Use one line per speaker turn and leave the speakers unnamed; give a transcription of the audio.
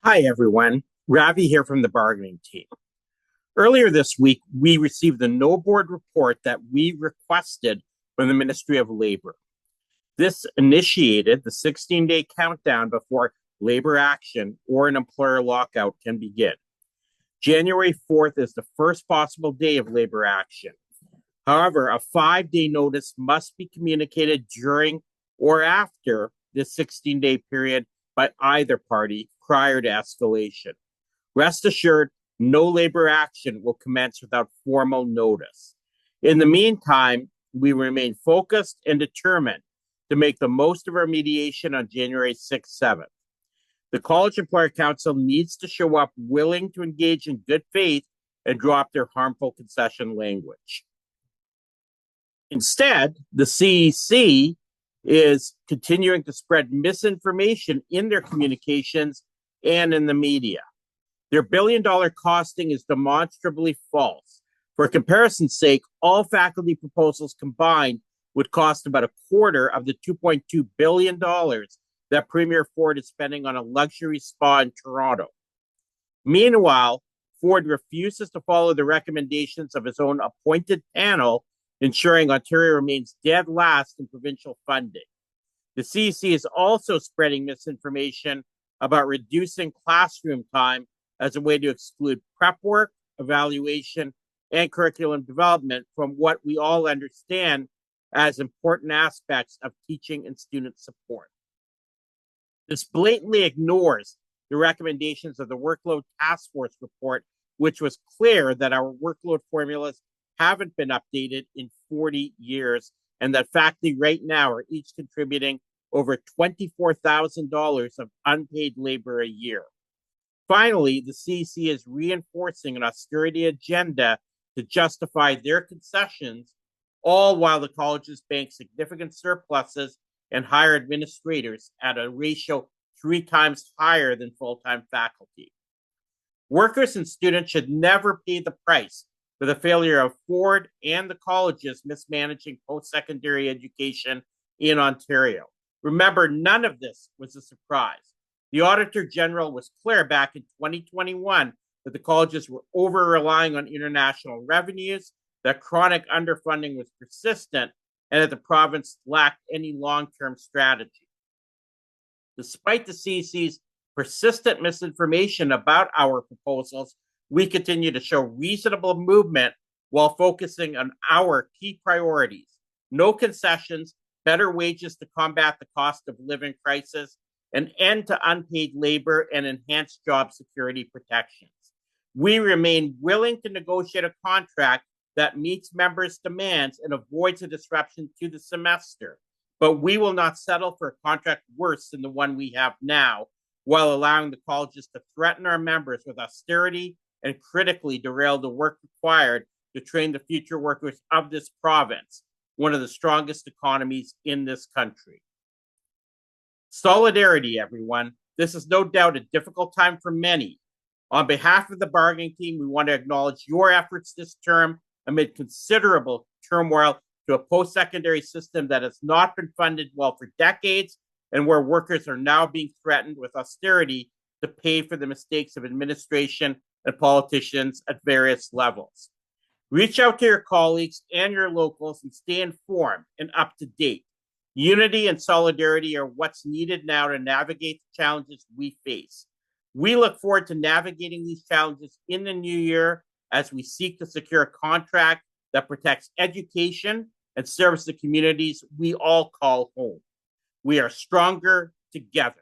Hi, everyone. Ravi here from the bargaining team. Earlier this week, we received the No Board report that we requested from the Ministry of Labor. This initiated the 16-day countdown before labor action or an employer lockout can begin. January 4th is the first possible day of labor action. However, a 5-day notice must be communicated during or after the 16-day period by either party prior to escalation. Rest assured, no labor action will commence without formal notice. In the meantime, we remain focused and determined to make the most of our mediation on January 6th, 7th. The College Employer Council needs to show up willing to engage in good faith and drop their harmful concession language. Instead, the CEC is continuing to spread misinformation in their communications and in the media. Their billion-dollar costing is demonstrably false. For comparison's sake, all faculty proposals combined would cost about a quarter of the $2.2 billion that Premier Ford is spending on a luxury spa in Toronto. Meanwhile, Ford refuses to follow the recommendations of his own appointed panel, ensuring Ontario remains dead last in provincial funding. The CEC is also spreading misinformation about reducing classroom time as a way to exclude prep work, evaluation, and curriculum development from what we all understand as important aspects of teaching and student support. This blatantly ignores the recommendations of the Workload Task Force report, which was clear that our workload formulas haven't been updated in 40 years, and that faculty right now are each contributing over $24,000 of unpaid labor a year. Finally, the CEC is reinforcing an austerity agenda to justify their concessions, all while the colleges bank significant surpluses and hire administrators at a ratio 3 times higher than full-time faculty. Workers and students should never pay the price for the failure of Ford and the colleges mismanaging post-secondary education in Ontario. Remember, none of this was a surprise. The Auditor General was clear back in 2021 that the colleges were over-relying on international revenues, that chronic underfunding was persistent, and that the province lacked any long-term strategy. Despite the CEC's persistent misinformation about our proposals, we continue to show reasonable movement while focusing on our key priorities: no concessions, better wages to combat the cost of living crisis, an end to unpaid labor, and enhanced job security protections. We remain willing to negotiate a contract that meets members' demands and avoids a disruption to the semester, but we will not settle for a contract worse than the one we have now, while allowing the colleges to threaten our members with austerity and critically derail the work required to train the future workers of this province, one of the strongest economies in this country. Solidarity, everyone. This is no doubt a difficult time for many. On behalf of the bargaining team, we want to acknowledge your efforts this term amid considerable turmoil to a post-secondary system that has not been funded well for decades, and where workers are now being threatened with austerity to pay for the mistakes of administration and politicians at various levels. Reach out to your colleagues and your locals and stay informed and up to date. Unity and solidarity are what's needed now to navigate the challenges we face. We look forward to navigating these challenges in the new year as we seek to secure a contract that protects education and serves the communities we all call home. We are stronger together.